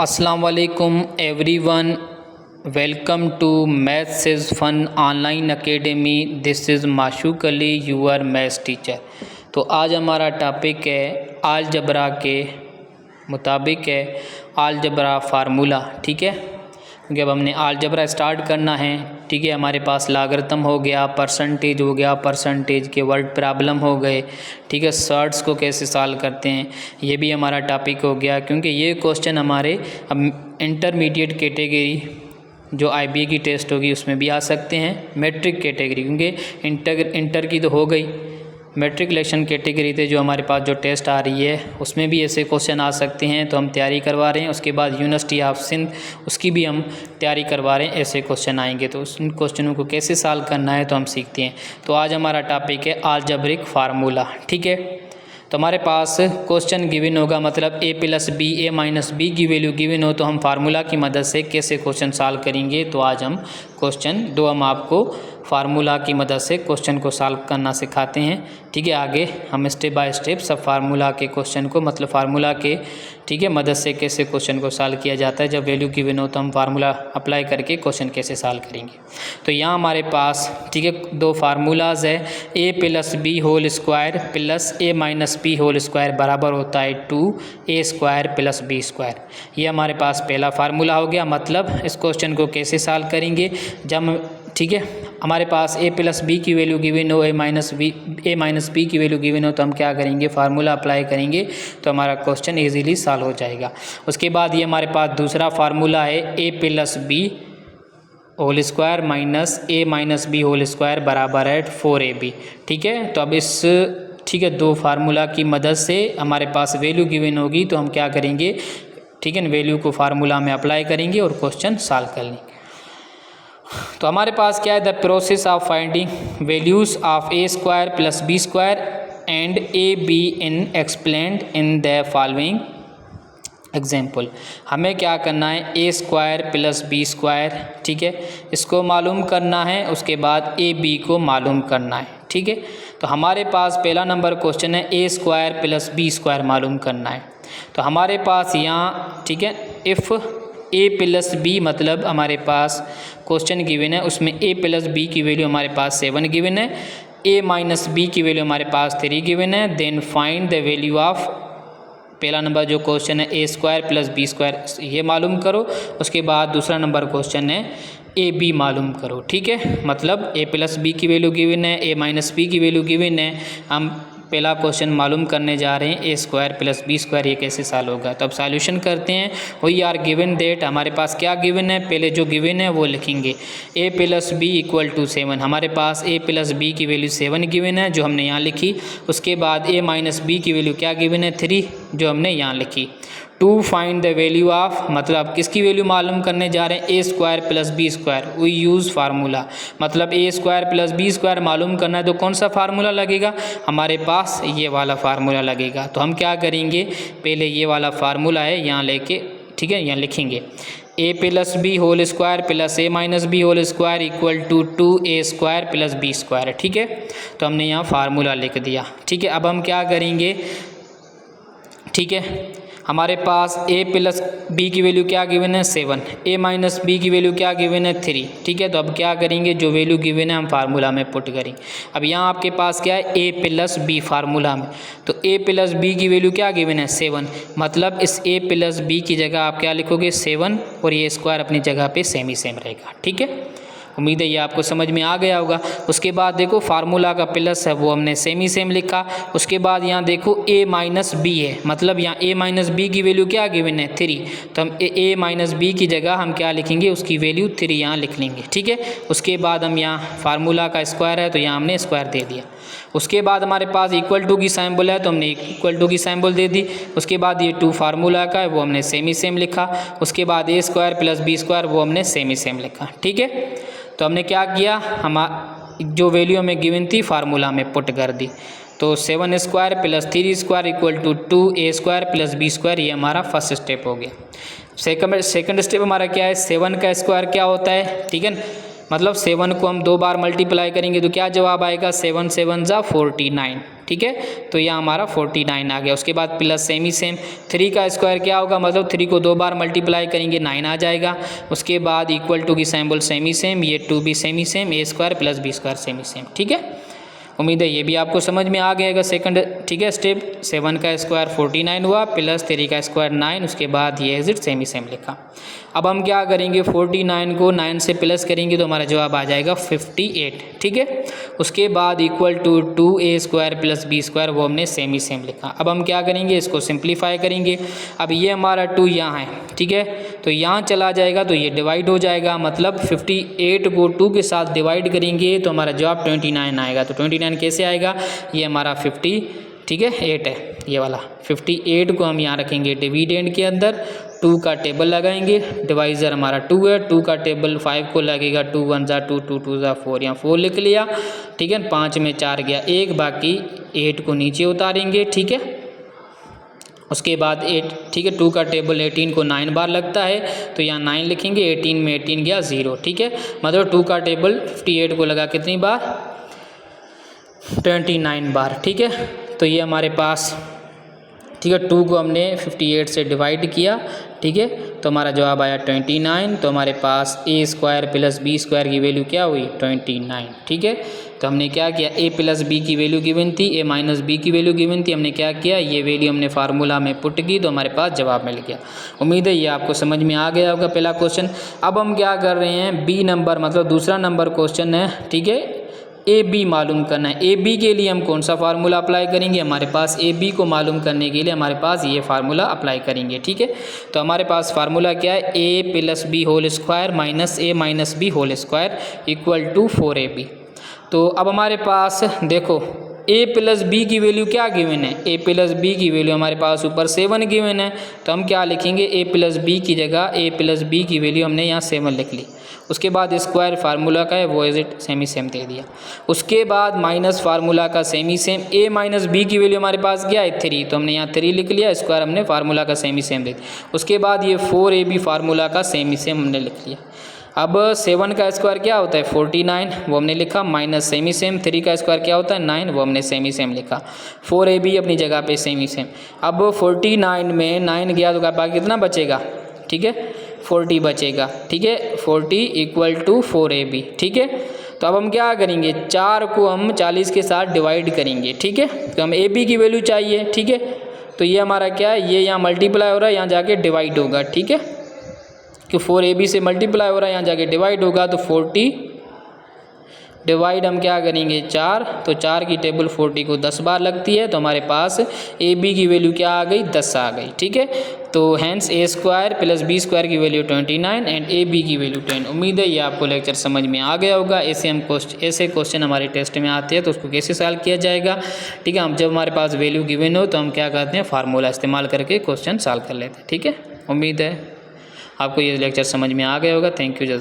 अस्सलाम वालेकुम everyone, welcome to maths is fun online academy. This is Mashooq Ali, your maths teacher. तो आज हमारा टॉपिक है अलजबरा के मुताबिक है अलजबरा फार्मूला। ठीक है, क्योंकि अब हमने अलजबरा स्टार्ट करना है। ठीक है, हमारे पास लॉगरिथम हो गया, परसेंटेज हो गया, परसेंटेज के वर्ड प्रॉब्लम हो गए। ठीक है, सर्ट्स को कैसे सॉल्व करते हैं ये भी हमारा टॉपिक हो गया, क्योंकि ये क्वेश्चन हमारे अब इंटरमीडिएट कैटेगरी जो IBA की टेस्ट होगी उसमें भी आ सकते हैं। मैट्रिक कैटेगरी, क्योंकि इंटर की तो हो गई, मैट्रिकुलेशन कैटेगरी थे जो हमारे पास जो टेस्ट आ रही है उसमें भी ऐसे क्वेश्चन आ सकते हैं, तो हम तैयारी करवा रहे हैं। उसके बाद यूनिवर्सिटी ऑफ सिंध उसकी भी हम तैयारी करवा रहे हैं। ऐसे क्वेश्चन आएंगे तो उन क्वेश्चनों को कैसे सॉल्व करना है तो हम सीखते हैं। तो आज हमारा टॉपिक है अलजेब्रिक फार्मूला। ठीक है, तो हमारे पास क्वेश्चन गिवन होगा, मतलब a + b a - b की वैल्यू गिवन हो तो हम फार्मूला की मदद से कैसे क्वेश्चन सॉल्व करेंगे। तो आज हम क्वेश्चन दो हम आपको फार्मूला की मदद से क्वेश्चन को सॉल्व करना सिखाते हैं। ठीक है, आगे हम स्टेप बाय स्टेप सब फार्मूला के क्वेश्चन को, मतलब फार्मूला के ठीक है मदद से कैसे क्वेश्चन को सॉल्व किया जाता है। जब वैल्यू गिवन हो तो हम फार्मूला अप्लाई करके क्वेश्चन कैसे सॉल्व करेंगे। तो यहाँ हमारे पास ठीक है दो फार्मूलाज है, a + b whole square plus a - b whole square बराबर होता है 2a² + b²। ये हमारे पास पहला फार्मूला हो गया। मतलब इस क्वेश्चन को कैसे सॉल्व करेंगे, जब ठीक है हमारे पास a + b की वैल्यू गिवन हो, a - b की वैल्यू गिवन हो तो हम क्या करेंगे, फार्मूला अप्लाई करेंगे तो हमारा क्वेश्चन इजीली सॉल्व हो जाएगा। उसके बाद ये हमारे पास दूसरा फार्मूला है a + b whole square minus a - b whole square बराबर है 4ab। ठीक है, तो अब इस ठीक है दो फार्मूला की मदद से हमारे पास वैल्यू गिवन होगी तो हम क्या करेंगे, ठीक है वैल्यू को फार्मूला में अप्लाई करेंगे और क्वेश्चन सॉल्व कर लेंगे। तो हमारे पास क्या है, the process of finding values of a² + b² and a b in explained in the following example. हमें क्या करना है, a² + b², ठीक है इसको मालूम करना है। उसके बाद a b को मालूम करना है। ठीक है, तो हमारे पास पहला नंबर क्वेश्चन है a² + b² मालूम करना है। तो हमारे पास यहाँ ठीक है इफ़ a + b, मतलब हमारे पास क्वेश्चन गिवन है उसमें a + b की वैल्यू हमारे पास 7 गिवन है, a - b की वैल्यू हमारे पास 3 गिवन है। Then find the value of, पहला नंबर जो क्वेश्चन है a² + b² ये मालूम करो। उसके बाद दूसरा नंबर क्वेश्चन है a b मालूम करो। ठीक है, मतलब a + b की वैल्यू गिवन है, a - b की वैल्यू गिवन है। हम पहला क्वेश्चन मालूम करने जा रहे हैं a² + b², ये कैसे सॉल्व होगा। तो अब सॉल्यूशन करते हैं। वी आर गिवन दैट, हमारे पास क्या गिवन है, पहले जो गिवन है वो लिखेंगे। a + b = 7, हमारे पास a + b की वैल्यू 7 गिवन है जो हमने यहाँ लिखी। उसके बाद a - b की वैल्यू क्या गिवन है, 3, जो हमने यहाँ लिखी। To find the value of, मतलब किसकी वैल्यू मालूम करने जा रहे हैं, a² + b²। We use formula, मतलब a² + b² मालूम करना है तो कौन सा फार्मूला लगेगा, हमारे पास ये वाला फार्मूला लगेगा। तो हम क्या करेंगे, पहले ये वाला फार्मूला है यहाँ लेके, ठीक है यहाँ लिखेंगे a + b whole square plus a - b whole square = 2a² + b²। ठीक है, तो हमने यहाँ फार्मूला लिख दिया। ठीक है, अब हम क्या करेंगे, ठीक है हमारे पास a + b की वैल्यू क्या गिवन है, 7, a - b की वैल्यू क्या गिवन है, 3। ठीक है, तो अब क्या करेंगे, जो वैल्यू गिवन है हम फार्मूला में पुट करेंगे। अब यहाँ आपके पास क्या है, a + b फार्मूला में, तो a + b की वैल्यू क्या गिवन है, 7, मतलब इस a + b की जगह आप क्या लिखोगे, 7, और ये स्क्वायर अपनी जगह पे सेम ही सेम रहेगा। ठीक है, उम्मीद है ये आपको समझ में आ गया होगा। उसके बाद देखो फार्मूला का प्लस है वो हमने सेम ही सेम लिखा। उसके बाद यहाँ देखो a - b है, मतलब यहाँ a - b की वैल्यू क्या गिवन है, 3, तो हम a - b की जगह हम क्या लिखेंगे, उसकी वैल्यू 3 यहाँ लिख लेंगे। ठीक है, उसके बाद हम यहाँ फार्मूला का स्क्वायर है तो यहाँ हमने स्क्वायर दे दिया। उसके बाद हमारे पास = की सिंबल है तो हमने = की सिंबल दे दी। उसके बाद ये 2 फार्मूला का है वो हमने सेम ही सेम लिखा। उसके बाद a² + b² वो हमने सेम ही सेम लिखा। ठीक है, तो हमने क्या किया, हम जो वैल्यू हमें गिवन थी फार्मूला में पुट कर दी। तो 7² + 3² = 2a² + b², ये हमारा फर्स्ट स्टेप हो गया। सेकंड स्टेप हमारा क्या है, 7 का स्क्वायर क्या होता है, ठीक है मतलब 7 को हम 2 बार मल्टीप्लाई करेंगे तो क्या जवाब आएगा, 7 × 7 = 49। ठीक है। तो यहाँ हमारा 49 आ गया। उसके बाद प्लस सेमी सेम 3 का स्क्वायर क्या होगा, मतलब 3 को 2 बार मल्टीप्लाई करेंगे 9 आ जाएगा। उसके बाद इक्वल टू की सिंबल सेमी सेम, ये 2 भी semi same, a square plus B square semi same, ठीक है। उम्मीद है ये भी आपको समझ में आ गएगा सेकंड, ठीक है। स्टेप 7 का स्क्वायर 49 हुआ प्लस 3 का स्क्वायर 9, उसके बाद ये एज इट सेमी सेम लिखा। अब हम क्या करेंगे, 49 को 9 से प्लस करेंगे तो हमारा जवाब आ जाएगा 58, ठीक है। उसके बाद equal to 2a square plus B square, वो हमने सेमी सेम लिखा। अब हम क्या करेंगे, इसको सिंप्लीफाई करेंगे। अब ये हमारा 2 यहाँ है, ठीक है, तो यहाँ चला जाएगा तो ये डिवाइड हो जाएगा, मतलब 58 को 2 के साथ डिवाइड करेंगे तो हमारा जवाब 29 आएगा। तो 29 कैसे आएगा, ये हमारा 50, ठीक है, 8 है ये वाला। 58 को हम यहाँ रखेंगे डिविडेंड के अंदर, 2 का टेबल लगाएंगे, डिवाइज़र हमारा 2 है, 2 का टेबल 5 को लगेगा, 2 1 ज़ा 2, 2 2 ज़ा 4, यहाँ 4 लिख लिया, ठीक है। 5 में 4 गया 1, बाकी 8 को नीचे उतारेंगे, ठीक है। उसके बाद 8, ठीक है, 2 का टेबल 18 को 9 बार लगता है तो यहाँ 9 लिखेंगे, 18 में 18 गया 0, ठीक है। मतलब 2 का टेबल 58 को लगा कितनी बार, 29 बार, ठीक है। तो ये हमारे पास, ठीक है, 2 को हमने 58 से डिवाइड किया, ठीक है, तो हमारा जवाब आया 29। तो हमारे पास ए स्क्वायर प्लस बी स्क्वायर की वैल्यू क्या हुई, 29, ठीक है। तो हमने क्या किया, ए प्लस बी की वैल्यू गिवन थी, ए माइनस बी की वैल्यू गिवन थी, हमने क्या किया, ये वैल्यू हमने फार्मूला में पुट की तो हमारे पास जवाब मिल गया। उम्मीद है ये आपको समझ में आ गया होगा पहला क्वेश्चन। अब हम क्या कर रहे हैं, बी नंबर मतलब दूसरा नंबर क्वेश्चन है, ठीक है, ए बी मालूम करना है। ए बी के लिए हम कौन सा फार्मूला अप्लाई करेंगे, हमारे पास ए बी को मालूम करने के लिए हमारे पास ये फार्मूला अप्लाई करेंगे, ठीक है। तो हमारे पास फार्मूला क्या है, a plus b whole square minus a minus b whole square equal to 4ab। तो अब हमारे पास देखो ए प्लस बी की वैल्यू क्या गिवन है, ए प्लस बी की वैल्यू हमारे पास ऊपर 7 गिवन है, तो हम क्या लिखेंगे, ए प्लस बी की जगह ए प्लस बी की वैल्यू हमने यहाँ 7 लिख ली। उसके बाद स्क्वायर फार्मूला का है वो एज इट सेमी सेम दे दिया। उसके बाद माइनस फार्मूला का सेमी सेम, ए माइनस बी की वैल्यू हमारे पास क्या है 3, तो हमने यहाँ 3 लिख लिया, स्क्वायर हमने फार्मूला का सेमी सेम दे दिया। उसके बाद ये 4ab फार्मूला का सेमी सेम हमने लिख लिया। अब 7 का स्क्वायर क्या होता है 49, वो हमने लिखा, माइनस सेमी सेम 3 का स्क्वायर क्या होता है 9, वो हमने सेमी सेम लिखा। 4ab अपनी जगह पे सेमी सेम। अब 49 में 9 गया तो बाकी कितना बचेगा, ठीक है, 40 बचेगा, ठीक है, 40 इक्वल टू 4ab, ठीक है। तो अब हम क्या करेंगे, 4 को हम 40 के साथ डिवाइड करेंगे, ठीक है। तो हम ab की वैल्यू चाहिए, ठीक है। तो ये हमारा क्या है, ये यहाँ मल्टीप्लाई हो रहा है, यहाँ जाके डिवाइड होगा, ठीक है, कि 4ab से मल्टीप्लाई हो रहा है, यहाँ जाके डिवाइड होगा, तो 40 डिवाइड हम क्या करेंगे 4, तो 4 की टेबल 40 को 10 बार लगती है, तो हमारे पास ए बी की वैल्यू क्या आ गई 10 आ गई, ठीक है। तो hence A square plus B square की वैल्यू 29 एंड ए बी की वैल्यू 10। उम्मीद है ये आपको लेक्चर समझ में आ गया होगा। ऐसे क्वेश्चन हमारे टेस्ट में आते हैं तो उसको कैसे सॉल्व किया जाएगा, ठीक है। हम जब हमारे पास वैल्यू गिवन हो तो हम क्या करते हैं, फार्मूला इस्तेमाल करके क्वेश्चन सॉल्व कर लेते हैं, ठीक है। उम्मीद है आपको ये लेक्चर समझ में आ गया होगा। Thank you जज़ाक।